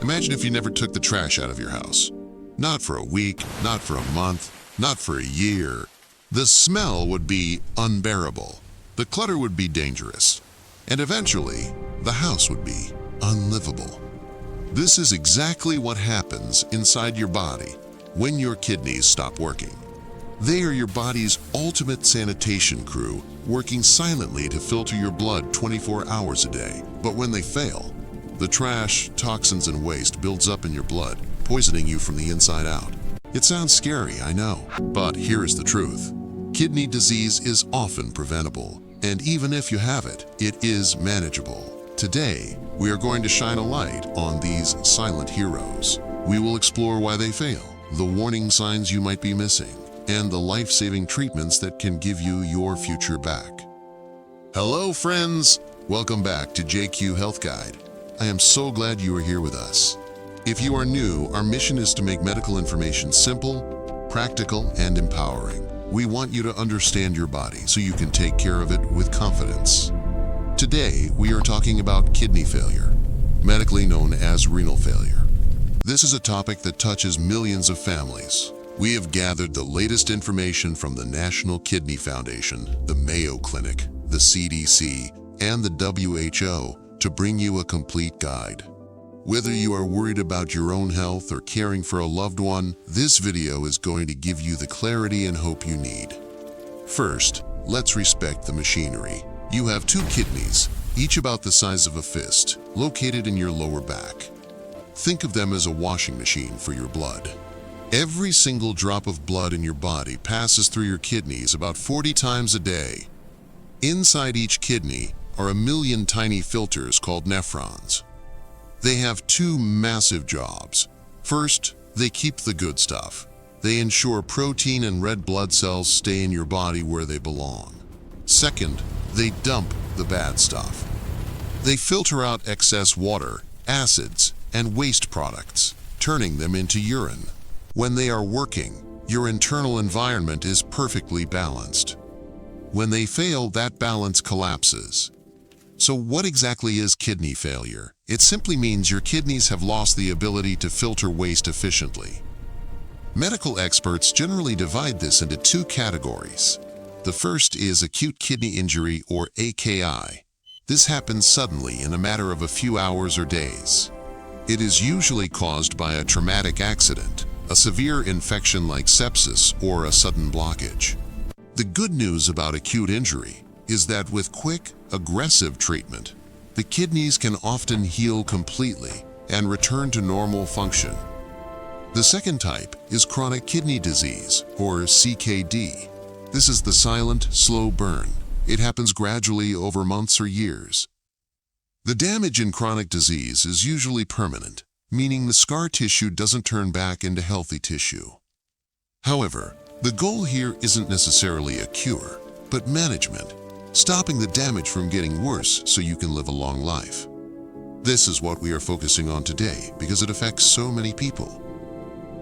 Imagine if you never took the trash out of your house. Not for a week, not for a month, not for a year. The smell would be unbearable. The clutter would be dangerous. And eventually, the house would be unlivable. This is exactly what happens inside your body when your kidneys stop working. They are your body's ultimate sanitation crew, working silently to filter your blood 24 hours a day. But when they fail, the trash, toxins, and waste builds up in your blood, poisoning you from the inside out. It sounds scary, I know, but here is the truth. Kidney disease is often preventable, and even if you have it, it is manageable. Today, we are going to shine a light on these silent heroes. We will explore why they fail, the warning signs you might be missing, and the life-saving treatments that can give you your future back. Hello friends, welcome back to JQ Health Guide. I am so glad you are here with us. If you are new, our mission is to make medical information simple, practical, and empowering. We want you to understand your body so you can take care of it with confidence. Today, we are talking about kidney failure, medically known as renal failure. This is a topic that touches millions of families. We have gathered the latest information from the National Kidney Foundation, the Mayo Clinic, the CDC, and the WHO to bring you a complete guide. Whether you are worried about your own health or caring for a loved one, this video is going to give you the clarity and hope you need. First, let's respect the machinery. You have two kidneys, each about the size of a fist, located in your lower back. Think of them as a washing machine for your blood. Every single drop of blood in your body passes through your kidneys about 40 times a day. Inside each kidney are a million tiny filters called nephrons. They have two massive jobs. First, they keep the good stuff. They ensure protein and red blood cells stay in your body where they belong. Second, they dump the bad stuff. They filter out excess water, acids, and waste products, turning them into urine. When they are working, your internal environment is perfectly balanced. When they fail, that balance collapses. So what exactly is kidney failure? It simply means your kidneys have lost the ability to filter waste efficiently. Medical experts generally divide this into two categories. The first is acute kidney injury, or AKI. This happens suddenly in a matter of a few hours or days. It is usually caused by a traumatic accident, a severe infection like sepsis, or a sudden blockage. The good news about acute injury is that with quick, aggressive treatment, the kidneys can often heal completely and return to normal function. The second type is chronic kidney disease, or CKD. This is the silent, slow burn. It happens gradually over months or years. The damage in chronic disease is usually permanent, meaning the scar tissue doesn't turn back into healthy tissue. However, the goal here isn't necessarily a cure, but management, stopping the damage from getting worse so you can live a long life. This is what we are focusing on today because it affects so many people.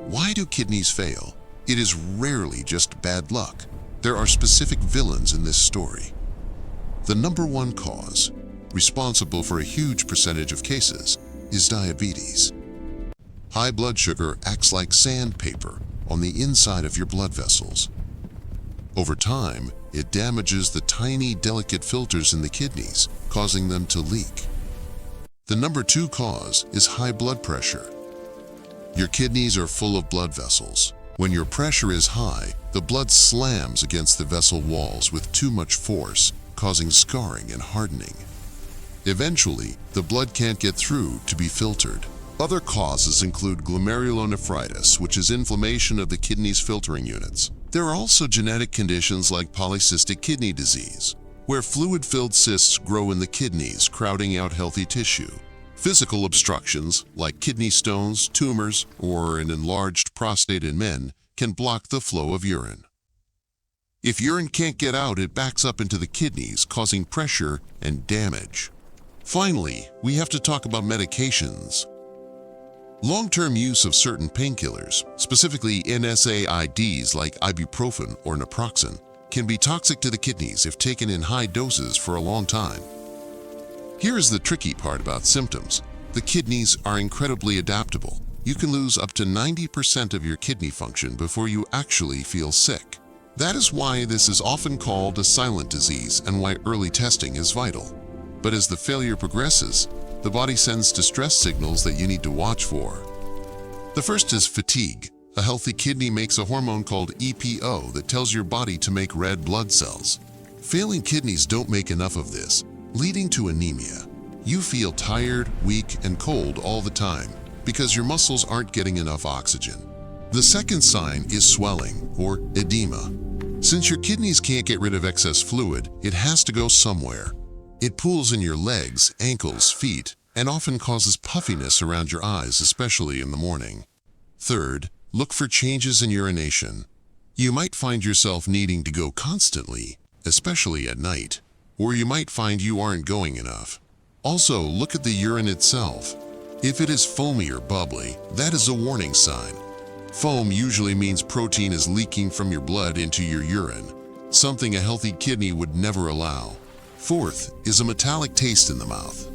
Why do kidneys fail? It is rarely just bad luck. There are specific villains in this story. The number one cause, responsible for a huge percentage of cases, is diabetes. High blood sugar acts like sandpaper on the inside of your blood vessels. Over time, it damages the tiny, delicate filters in the kidneys, causing them to leak. The number two cause is high blood pressure. Your kidneys are full of blood vessels. When your pressure is high, the blood slams against the vessel walls with too much force, causing scarring and hardening. Eventually, the blood can't get through to be filtered. Other causes include glomerulonephritis, which is inflammation of the kidney's filtering units. There are also genetic conditions like polycystic kidney disease, where fluid-filled cysts grow in the kidneys, crowding out healthy tissue. Physical obstructions, like kidney stones, tumors, or an enlarged prostate in men, can block the flow of urine. If urine can't get out, it backs up into the kidneys, causing pressure and damage. Finally, we have to talk about medications. Long-term use of certain painkillers, specifically NSAIDs like ibuprofen or naproxen, can be toxic to the kidneys if taken in high doses for a long time. Here is the tricky part about symptoms. The kidneys are incredibly adaptable. You can lose up to 90% of your kidney function before you actually feel sick. That is why this is often called a silent disease and why early testing is vital. But as the failure progresses, the body sends distress signals that you need to watch for. The first is fatigue. A healthy kidney makes a hormone called EPO that tells your body to make red blood cells. Failing kidneys don't make enough of this, leading to anemia. You feel tired, weak, and cold all the time because your muscles aren't getting enough oxygen. The second sign is swelling, or edema. Since your kidneys can't get rid of excess fluid, it has to go somewhere. It pools in your legs, ankles, feet, and often causes puffiness around your eyes, especially in the morning. Third, look for changes in urination. You might find yourself needing to go constantly, especially at night, or you might find you aren't going enough. Also, look at the urine itself. If it is foamy or bubbly, that is a warning sign. Foam usually means protein is leaking from your blood into your urine, something a healthy kidney would never allow. Fourth is a metallic taste in the mouth.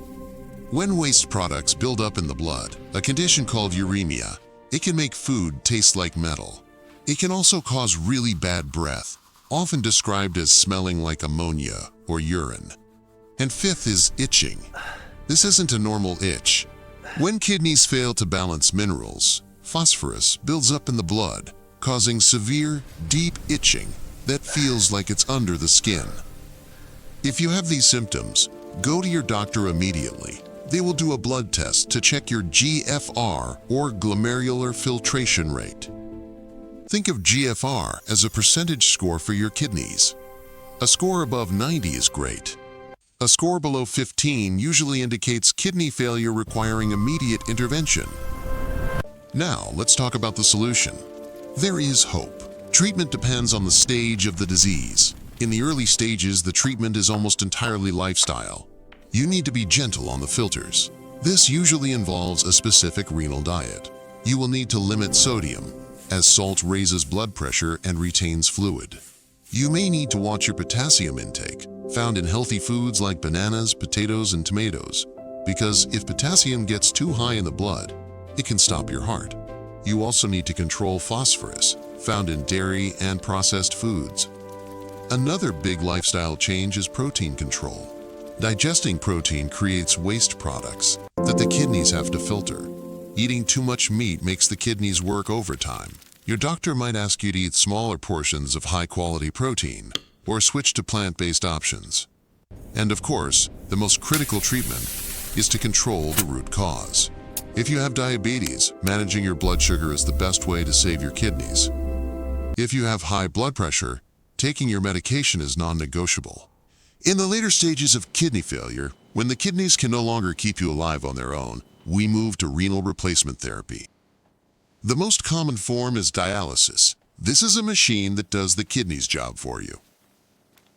When waste products build up in the blood, a condition called uremia, it can make food taste like metal. It can also cause really bad breath, often described as smelling like ammonia or urine. And fifth is itching. This isn't a normal itch. When kidneys fail to balance minerals, phosphorus builds up in the blood, causing severe, deep itching that feels like it's under the skin. If you have these symptoms, go to your doctor immediately. They will do a blood test to check your GFR, or glomerular filtration rate. Think of GFR as a percentage score for your kidneys. A score above 90 is great. A score below 15 usually indicates kidney failure requiring immediate intervention. Now, let's talk about the solution. There is hope. Treatment depends on the stage of the disease. In the early stages, the treatment is almost entirely lifestyle. You need to be gentle on the filters. This usually involves a specific renal diet. You will need to limit sodium, as salt raises blood pressure and retains fluid. You may need to watch your potassium intake, found in healthy foods like bananas, potatoes, and tomatoes, because if potassium gets too high in the blood, it can stop your heart. You also need to control phosphorus, found in dairy and processed foods. Another big lifestyle change is protein control. Digesting protein creates waste products that the kidneys have to filter. Eating too much meat makes the kidneys work overtime. Your doctor might ask you to eat smaller portions of high-quality protein or switch to plant-based options. And of course, the most critical treatment is to control the root cause. If you have diabetes, managing your blood sugar is the best way to save your kidneys. If you have high blood pressure, taking your medication is non-negotiable. In the later stages of kidney failure, when the kidneys can no longer keep you alive on their own, we move to renal replacement therapy. The most common form is dialysis. This is a machine that does the kidney's job for you.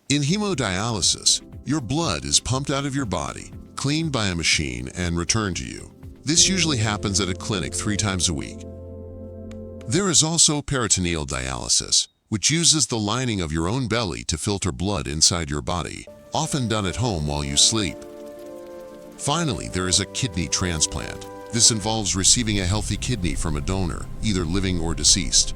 In hemodialysis, your blood is pumped out of your body, cleaned by a machine, and returned to you. This usually happens at a clinic 3 times a week. There is also peritoneal dialysis, which uses the lining of your own belly to filter blood inside your body, often done at home while you sleep. Finally, there is a kidney transplant. This involves receiving a healthy kidney from a donor, either living or deceased.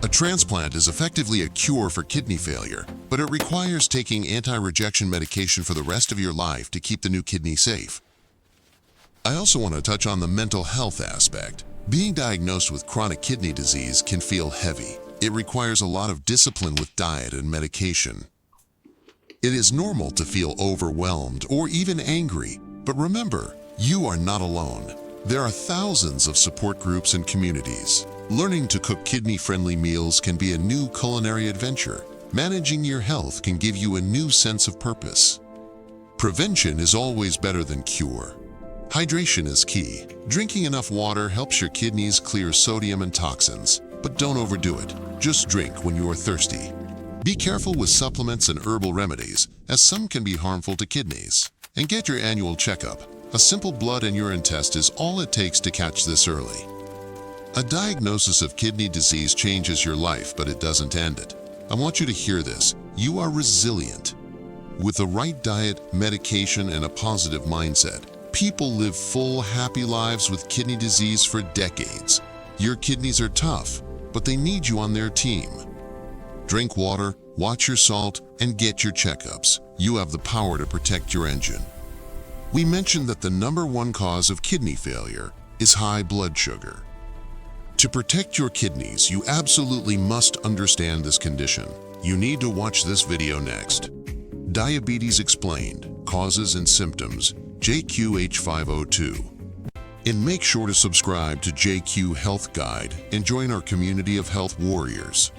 A transplant is effectively a cure for kidney failure, but it requires taking anti-rejection medication for the rest of your life to keep the new kidney safe. I also want to touch on the mental health aspect. Being diagnosed with chronic kidney disease can feel heavy. It requires a lot of discipline with diet and medication. It is normal to feel overwhelmed or even angry, but remember, you are not alone. There are thousands of support groups and communities. Learning to cook kidney-friendly meals can be a new culinary adventure. Managing your health can give you a new sense of purpose. Prevention is always better than cure. Hydration is key. Drinking enough water helps your kidneys clear sodium and toxins, but don't overdo it. Just drink when you are thirsty. Be careful with supplements and herbal remedies, as some can be harmful to kidneys. And get your annual checkup. A simple blood and urine test is all it takes to catch this early. A diagnosis of kidney disease changes your life, but it doesn't end it. I want you to hear this. You are resilient. With the right diet, medication, and a positive mindset, People live full, happy lives with kidney disease for decades. Your kidneys are tough, but they need you on their team. Drink water, watch your salt, and get your checkups. You have the power to protect your engine. We mentioned that the #1 cause of kidney failure is high blood sugar. To protect your kidneys, you absolutely must understand this condition. You need to watch this video next. Diabetes Explained, Causes and Symptoms, JQH 502. And make sure to subscribe to JQ Health Guide and join our community of health warriors.